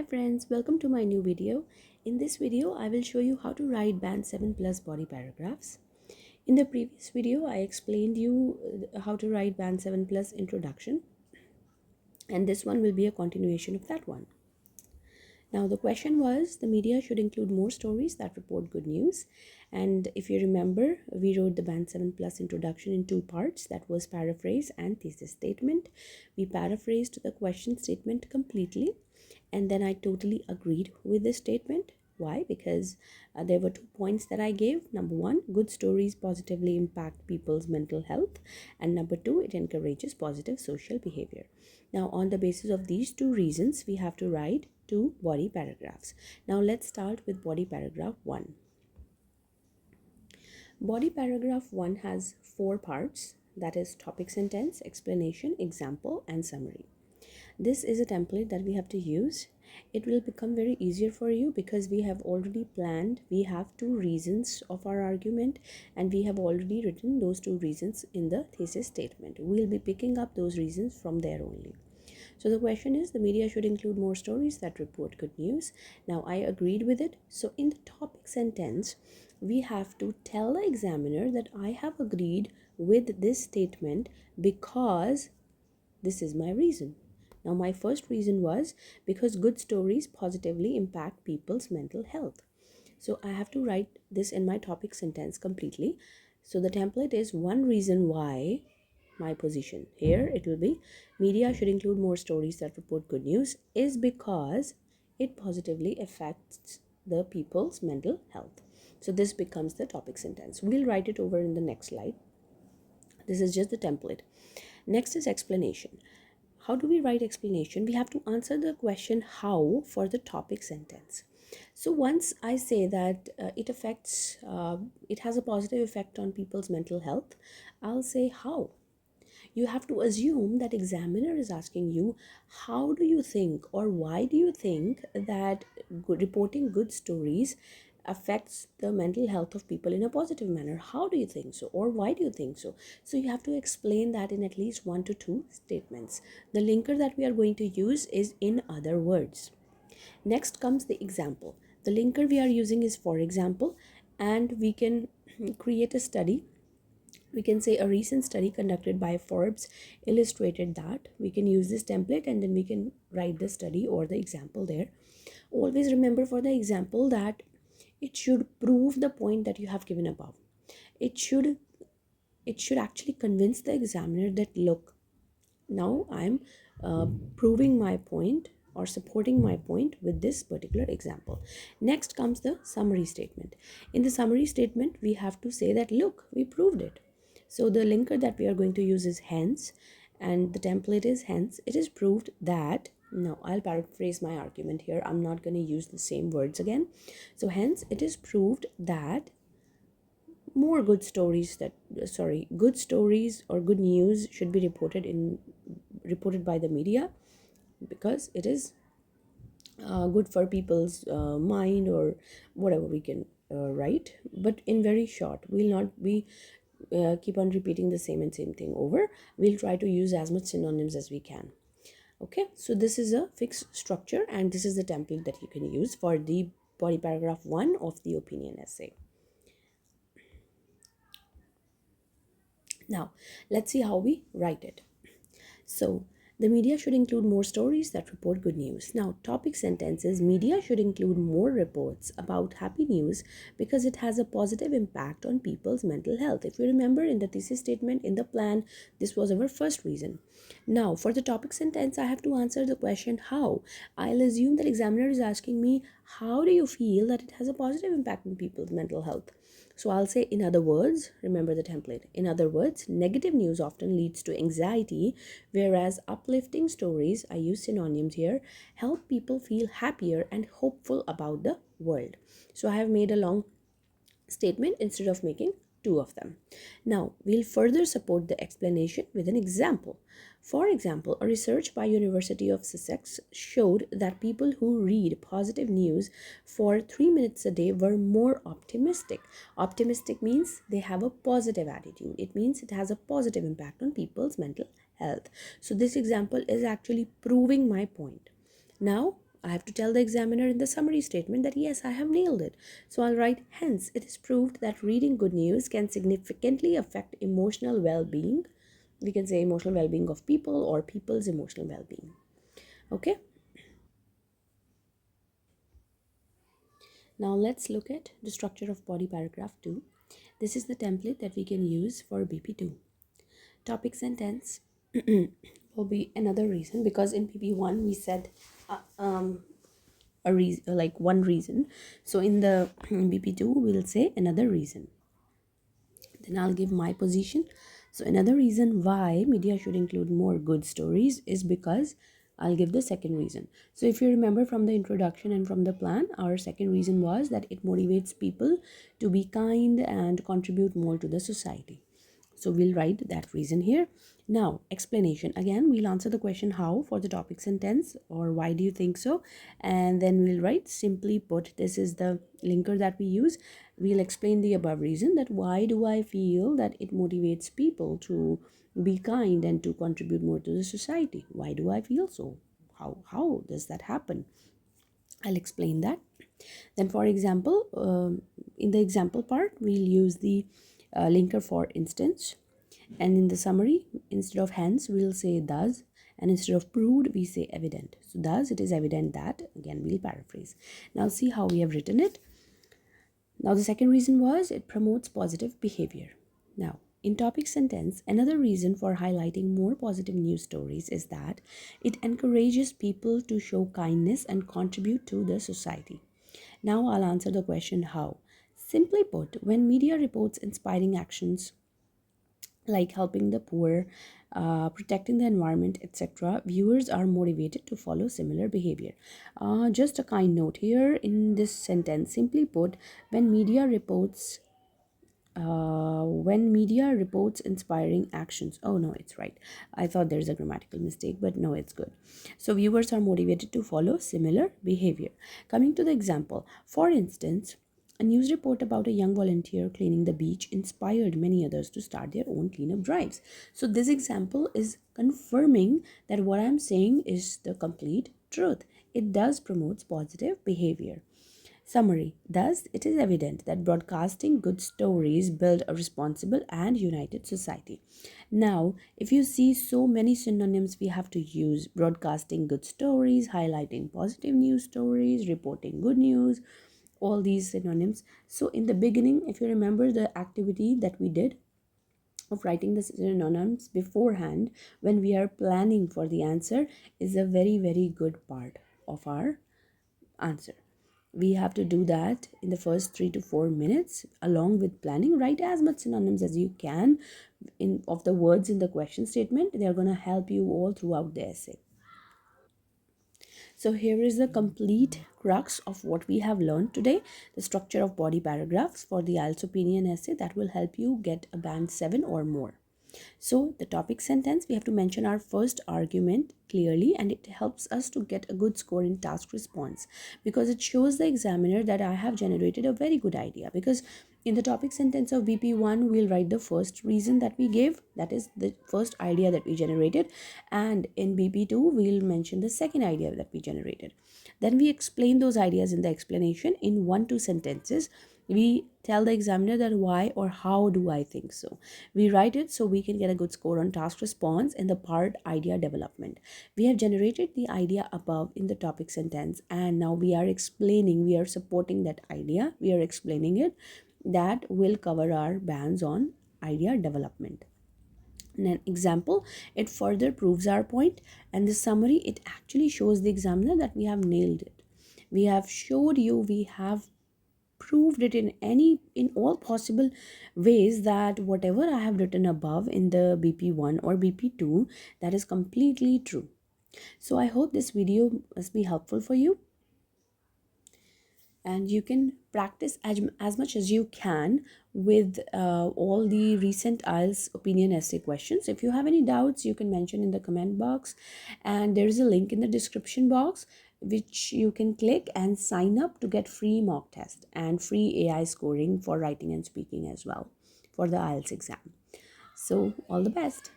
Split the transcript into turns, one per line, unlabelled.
friends, welcome to my new video. In this video, I will show you how to write band 7 plus body paragraphs. In the previous video, I explained you how to write band 7 plus introduction, and this one will be a continuation of that one. Now, the question was the media should include more stories that report good news. And if you remember, we wrote the band 7 plus introduction in two parts, that was paraphrase and thesis statement. We paraphrased the question statement completely, and then I totally agreed with this statement. Why? Because there were 2 points that I gave. Number one, good stories positively impact people's mental health, and number two, it encourages positive social behavior. Now, on the basis of these two reasons, we have to write two body paragraphs. Now, let's start with body paragraph 1. Body paragraph 1 has 4 parts, that is topic sentence, explanation, example, and summary. This is a template that we have to use. It will become very easier for you because we have already planned. We have 2 reasons of our argument, and we have already written those 2 reasons in the thesis statement. We'll be picking up those reasons from there only. So the question is, the media should include more stories that report good news. Now, I agreed with it. So in the topic sentence, we have to tell the examiner that I have agreed with this statement because this is my reason. Now, my first reason was because good stories positively impact people's mental health. So I have to write this in my topic sentence completely. So the template is one reason why. My position here, it will be media should include more stories that report good news is because it positively affects the people's mental health. So this becomes the topic sentence. We'll write it over in the next slide. This is just the template. Next is explanation. How do we write explanation? We have to answer the question how for the topic sentence. So once I say that it has a positive effect on people's mental health, I'll say how. You have to assume that examiner is asking you, how do you think or why do you think that reporting good stories affects the mental health of people in a positive manner? How do you think so, or why do you think so? So you have to explain that in at least 1 to 2 statements. The linker that we are going to use is in other words. Next comes the example. The linker we are using is for example, and we can create a study. We can say a recent study conducted by Forbes illustrated that. We can use this template and then we can write the study or the example there. Always remember for the example that it should prove the point that you have given above. It should actually convince the examiner that, look, now I'm proving my point or supporting my point with this particular example. Next comes the summary statement. In the summary statement, we have to say that, look, we proved it. So the linker that we are going to use is hence, and the template is hence. It is proved that. Now, I'll paraphrase my argument here. I'm not going to use the same words again. So hence, it is proved that more good stories or good news should be reported by the media because it is good for people's mind, or whatever we can write. But in very short, we'll not be keep on repeating the same thing over. We'll try to use as much synonyms as we can. Okay, so this is a fixed structure, and this is the template that you can use for the body paragraph 1 of the opinion essay. Now, let's see how we write it. So, the media should include more stories that report good news. Now, topic sentences, media should include more reports about happy news because it has a positive impact on people's mental health. If you remember in the thesis statement, in the plan, this was our first reason. Now, for the topic sentence, I have to answer the question how. I'll assume that examiner is asking me, how do you feel that it has a positive impact on people's mental health? So I'll say, in other words, remember the template. In other words, negative news often leads to anxiety, whereas uplifting stories, I use synonyms here, help people feel happier and hopeful about the world. So I have made a long statement instead of making 2 of them. Now, we'll further support the explanation with an example. For example, a research by University of Sussex showed that people who read positive news for 3 minutes a day were more optimistic. Optimistic means they have a positive attitude. It means it has a positive impact on people's mental health. So this example is actually proving my point. Now, I have to tell the examiner in the summary statement that yes, I have nailed it. So I'll write, hence, it is proved that reading good news can significantly affect emotional well being. We can say emotional well being of people or people's emotional well being. Okay. Now let's look at the structure of body paragraph 2. This is the template that we can use for BP2. Topic sentence will be another reason, because in BP1 we said a reason, like one reason. So in the BP2 we'll say another reason. Then I'll give my position. So another reason why media should include more good stories is because I'll give the second reason. So if you remember from the introduction and from the plan, our second reason was that it motivates people to be kind and contribute more to the society. So we'll write that reason here. Now, explanation. Again, we'll answer the question how for the topic sentence, or why do you think so? And then we'll write, simply put, this is the linker that we use. We'll explain the above reason, that why do I feel that it motivates people to be kind and to contribute more to the society? Why do I feel so? How does that happen? I'll explain that. Then, for example, in the example part, we'll use the linker for instance. And in the summary, instead of hence, we'll say thus. And instead of proved, we say evident. So thus, it is evident that, again, we'll paraphrase. Now, see how we have written it. Now, the second reason was it promotes positive behavior. Now, in topic sentence, another reason for highlighting more positive news stories is that it encourages people to show kindness and contribute to the society. Now I'll answer the question how. Simply put, when media reports inspiring actions like helping the poor, protecting the environment, etc., viewers are motivated to follow similar behavior. Just a kind note here in this sentence, simply put, when media reports inspiring actions. Oh no, it's right. I thought there's a grammatical mistake, but no, it's good. So viewers are motivated to follow similar behavior. Coming to the example, for instance, a news report about a young volunteer cleaning the beach inspired many others to start their own cleanup drives. So this example is confirming that what I'm saying is the complete truth. It does promote positive behavior. Summary. Thus, it is evident that broadcasting good stories build a responsible and united society. Now, if you see so many synonyms we have to use: broadcasting good stories, highlighting positive news stories, reporting good news, all these synonyms. So, in the beginning, if you remember the activity that we did of writing the synonyms beforehand when we are planning for the answer, is a very, very good part of our answer. We have to do that in the first 3 to 4 minutes. Along with planning, write as much synonyms as you can in of the words in the question statement. They are going to help you all throughout the essay. So here is the complete crux of what we have learned today: the structure of body paragraphs for the IELTS opinion essay that will help you get a band 7 or more. So the topic sentence, we have to mention our first argument clearly, and it helps us to get a good score in task response, because it shows the examiner that I have generated a very good idea. Because in the topic sentence of BP1, we'll write the first reason that we gave, that is the first idea that we generated, and in BP2 we'll mention the second idea that we generated. Then we explain those ideas in the explanation in 1-2 sentences. We tell the examiner that why or how do I think so. We write it so we can get a good score on task response in the part idea development. We have generated the idea above in the topic sentence, and now we are explaining, we are supporting that idea, we are explaining it. That will cover our bands on idea development. In an example, it further proves our point, and the summary, it actually shows the examiner that we have nailed it. We have showed you, we have proved it in all possible ways that whatever I have written above in the BP1 or BP2, that is completely true. So I hope this video must be helpful for you, and you can practice as much as you can with all the recent IELTS opinion essay questions. If you have any doubts, you can mention in the comment box, and there is a link in the description box which you can click and sign up to get free mock test and free AI scoring for writing and speaking as well for the IELTS exam. So all the best.